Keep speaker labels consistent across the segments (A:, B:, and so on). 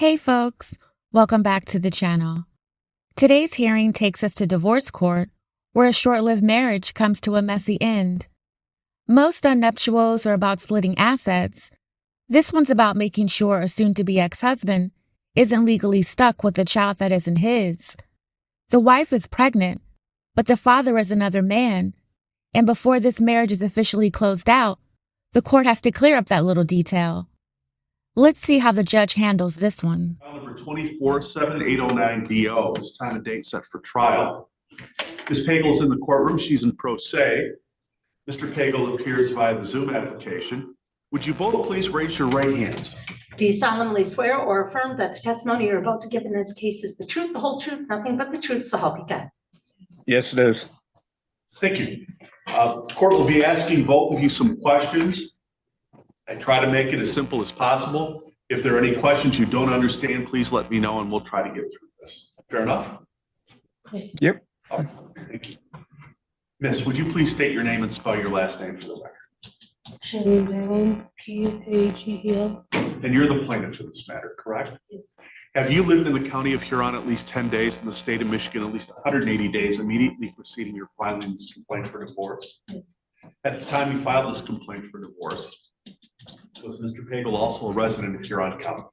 A: Hey folks, welcome back to the channel. Today's hearing takes us to divorce court, where a short-lived marriage comes to a messy end. Most unnuptials are about splitting assets. This one's about making sure a soon-to-be ex-husband isn't legally stuck with a child that isn't his. The wife is pregnant, but the father is another man, and before this marriage is officially closed out, the court has to clear up that little detail. Let's see how the judge handles this one.
B: File number 24-7809-DO. This time and date set for trial. Ms. Pagel is in the courtroom. She's in pro se. Mr. Pagel appears via the Zoom application. Would you both please raise your right hands?
C: Do you solemnly swear or affirm that the testimony you're about to give in this case is the truth, the whole truth, nothing but the truth, so help you God?
D: Yes, it is.
B: Thank you. Court will be asking both of you some questions. I try to make it as simple as possible. If there are any questions you don't understand, please let me know and we'll try to get through this. Fair enough?
D: Yep.
B: Right. Thank you. Miss, would you please state your name and spell your last name for the record?
E: Pagel.
B: And you're the plaintiff in this matter, correct?
E: Yes.
B: Have you lived in the county of Huron at least 10 days, in the state of Michigan at least 180 days immediately preceding your filing this complaint for divorce?
E: Yes.
B: At the time you filed this complaint for divorce, was Mr. Pagel also a resident of Huron County?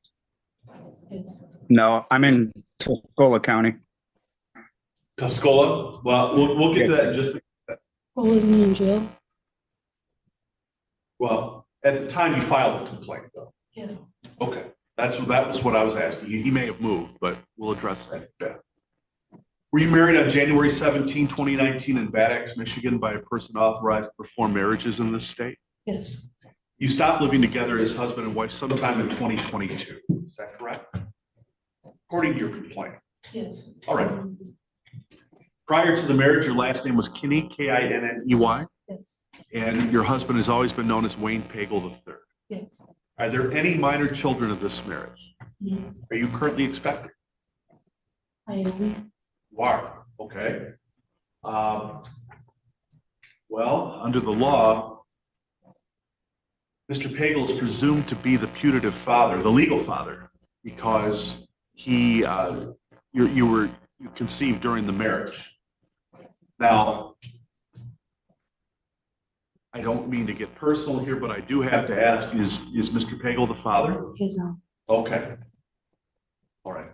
E: Yes.
D: No, I'm in Tuscola County.
B: Tuscola? Well, we'll get to that in just a minute.
E: What was he in jail?
B: Well, at the time you filed the complaint, though.
E: Yeah.
B: Okay, that was what I was asking. He may have moved, but we'll address that. Yeah. Were you married on January 17, 2019 in Bad Axe, Michigan by a person authorized to perform marriages in this state?
E: Yes.
B: You stopped living together as husband and wife sometime in 2022. Is that correct? According to your complaint.
E: Yes.
B: All right. Prior to the marriage, your last name was Kinney, Kinney.
E: Yes.
B: And your husband has always been known as Wayne Pagel III.
E: Yes.
B: Are there any minor children of this marriage?
E: Yes.
B: Are you currently expecting?
E: I am.
B: You are. Okay. Well, under the law, Mr. Pagel is presumed to be the putative father, the legal father, because he, you conceived during the marriage. Now, I don't mean to get personal here, but I do have to ask, is Mr. Pagel the father?
E: Yes. No.
B: Okay. All right.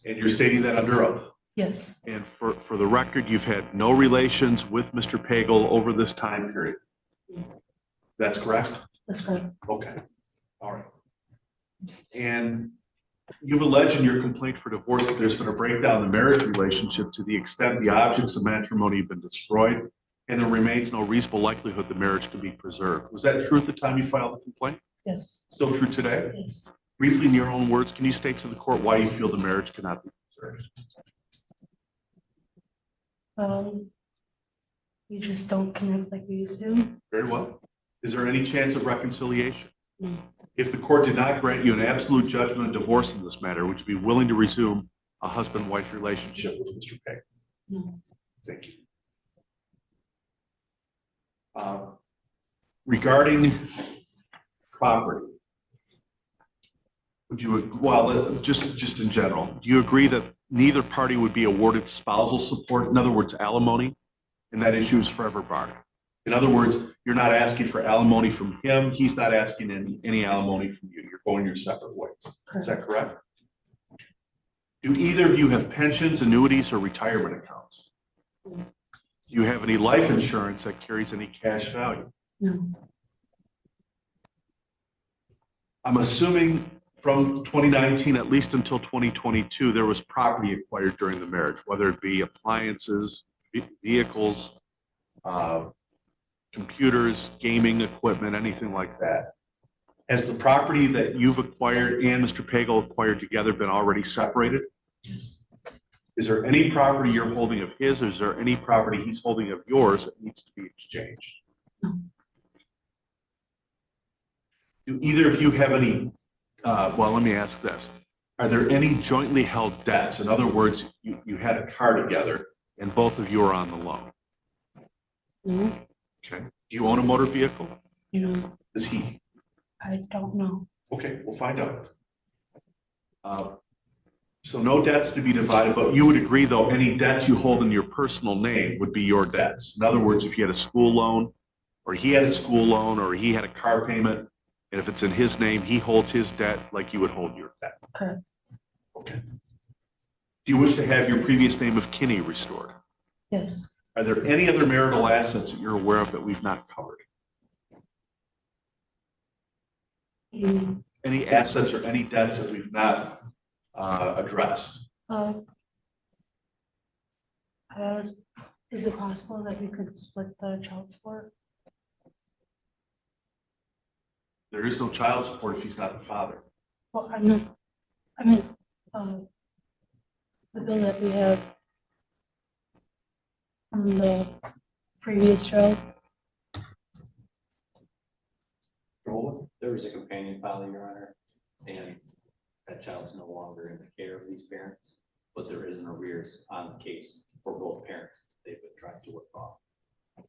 B: And you're stating that under oath?
E: Yes.
B: And for the record, you've had no relations with Mr. Pagel over this time period? That's correct?
E: That's correct.
B: Okay. All right. And you've alleged in your complaint for divorce that there's been a breakdown in the marriage relationship to the extent the objects of matrimony have been destroyed, and there remains no reasonable likelihood the marriage can be preserved. Was that true at the time you filed the complaint?
E: Yes.
B: Still true today?
E: Yes.
B: Briefly, in your own words, can you state to the court why you feel the marriage cannot be preserved?
E: We just don't connect like we used to.
B: Very well. Is there any chance of reconciliation?
E: No.
B: If the court did not grant you an absolute judgment of divorce in this matter, would you be willing to resume a husband-wife relationship with Mr. Pagel?
E: No.
B: Thank you. Regarding property, would you, well, just in general, do you agree that neither party would be awarded spousal support, in other words, alimony, and that issue is forever barred? In other words, you're not asking for alimony from him, he's not asking any alimony from you, you're going your separate ways.
E: Correct.
B: Is that correct? Do either of you have pensions, annuities, or retirement accounts?
E: No.
B: Do you have any life insurance that carries any cash value?
E: No.
B: I'm assuming from 2019, at least until 2022, there was property acquired during the marriage, whether it be appliances, vehicles, computers, gaming equipment, anything like that. Has the property that you've acquired and Mr. Pagel acquired together been already separated?
E: Yes.
B: Is there any property you're holding of his, or is there any property he's holding of yours that needs to be exchanged?
E: No.
B: Do either of you have any, well, let me ask this. Are there any jointly held debts? In other words, you had a car together and both of you are on the loan.
E: No.
B: Okay. Do you own a motor vehicle?
E: No.
B: Does he?
E: I don't know.
B: Okay, we'll find out. So no debts to be divided, but you would agree, though, any debts you hold in your personal name would be your debts. In other words, if you had a school loan, or he had a school loan, or he had a car payment, and if it's in his name, he holds his debt like you would hold your debt.
E: Correct.
B: Okay. Do you wish to have your previous name of Kinney restored?
E: Yes.
B: Are there any other marital assets that you're aware of that we've not covered?
E: Mm,
B: Any assets or any debts that we've not addressed?
E: Is it possible that we could split the child support?
B: There is no child support if he's not the father.
E: Well, I mean, the bill that we have from the previous child.
F: There was a companion father, Your Honor, and that child's no longer in the care of these parents, but there is an arrears on the case for both parents. They've been trying to work off.
B: So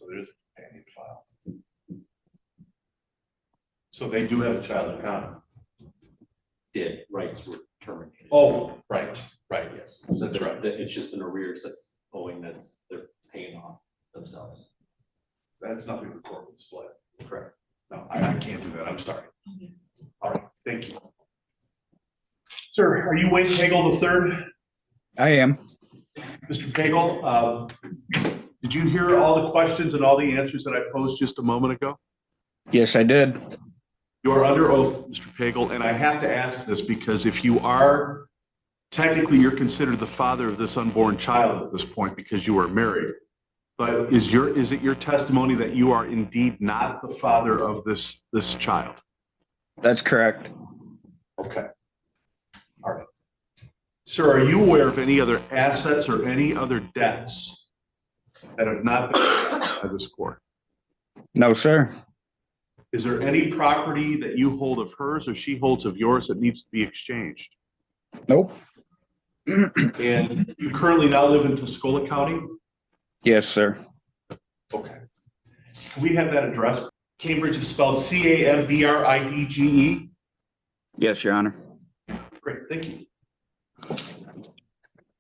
B: there's a companion file. So they do have a child in common.
F: Rights were terminated.
B: Oh, right.
F: Yes. So
B: That's right.
F: It's just an arrears that's owing they're paying off themselves.
B: That's nothing the court would split. Correct. No, I can't do that. I'm sorry. All right, thank you. Sir, are you Wayne Pagel the third?
D: I am.
B: Mr. Pagel, did you hear all the questions and all the answers that I posed just a moment ago?
D: Yes, I did.
B: You are under oath, Mr. Pagel, and I have to ask this because if you are, technically you're considered the father of this unborn child at this point because you are married. But is it your testimony that you are indeed not the father of this child?
D: That's correct.
B: Okay. All right. Sir, are you aware of any other assets or any other debts that have not been addressed by this court?
D: No, sir.
B: Is there any property that you hold of hers or she holds of yours that needs to be exchanged?
D: Nope.
B: And you currently now live in Tuscola County?
D: Yes, sir.
B: Okay. Can we have that address? Cambridge is spelled Cambridge.
D: Yes, Your Honor.
B: Great, thank you.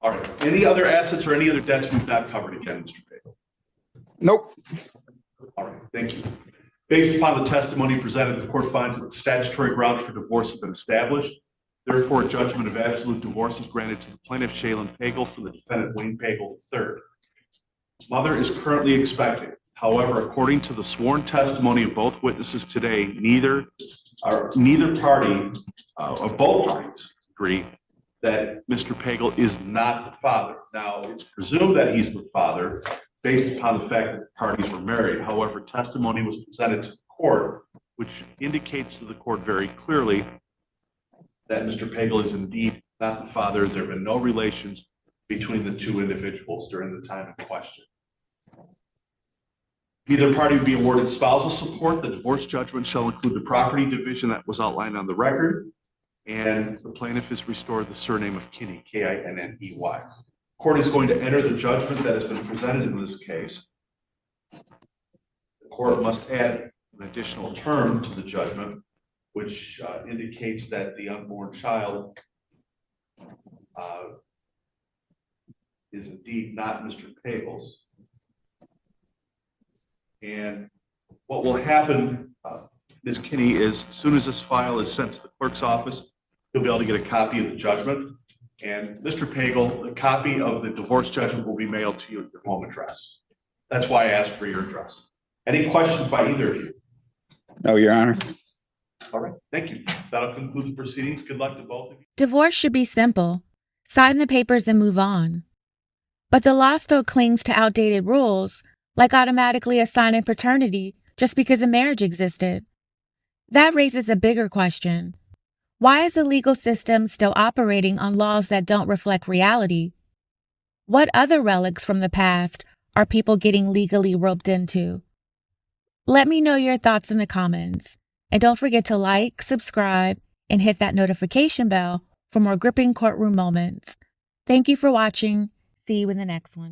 B: All right. Any other assets or any other debts we've not covered again, Mr. Pagel?
D: Nope.
B: All right, thank you. Based upon the testimony presented, the court finds that the statutory grounds for divorce have been established. Therefore, a judgment of absolute divorce is granted to the plaintiff, Shaylin Pagel, for the defendant, Wayne Pagel III. His mother is currently expecting. However, according to the sworn testimony of both witnesses today, neither party, or both parties, agree that Mr. Pagel is not the father. Now, it's presumed that he's the father based upon the fact that the parties were married. However, testimony was presented to the court, which indicates to the court very clearly that Mr. Pagel is indeed not the father. There have been no relations between the two individuals during the time in question. Neither party will be awarded spousal support. The divorce judgment shall include the property division that was outlined on the record, and the plaintiff is restored the surname of Kinney, Kinney. Court is going to enter the judgment that has been presented in this case. The court must add an additional term to the judgment, which indicates that the unborn child is indeed not Mr. Pagel's. And what will happen, Ms. Kinney, is as soon as this file is sent to the clerk's office, you'll be able to get a copy of the judgment. And Mr. Pagel, a copy of the divorce judgment will be mailed to you at your home address. That's why I asked for your address. Any questions by either of you?
D: No, Your Honor.
B: All right, thank you. That'll conclude the proceedings. Good luck to both of you.
A: Divorce should be simple. Sign the papers and move on. But the law still clings to outdated rules, like automatically assigning paternity just because a marriage existed. That raises a bigger question. Why is the legal system still operating on laws that don't reflect reality? What other relics from the past are people getting legally roped into? Let me know your thoughts in the comments. And don't forget to like, subscribe, and hit that notification bell for more gripping courtroom moments. Thank you for watching. See you in the next one.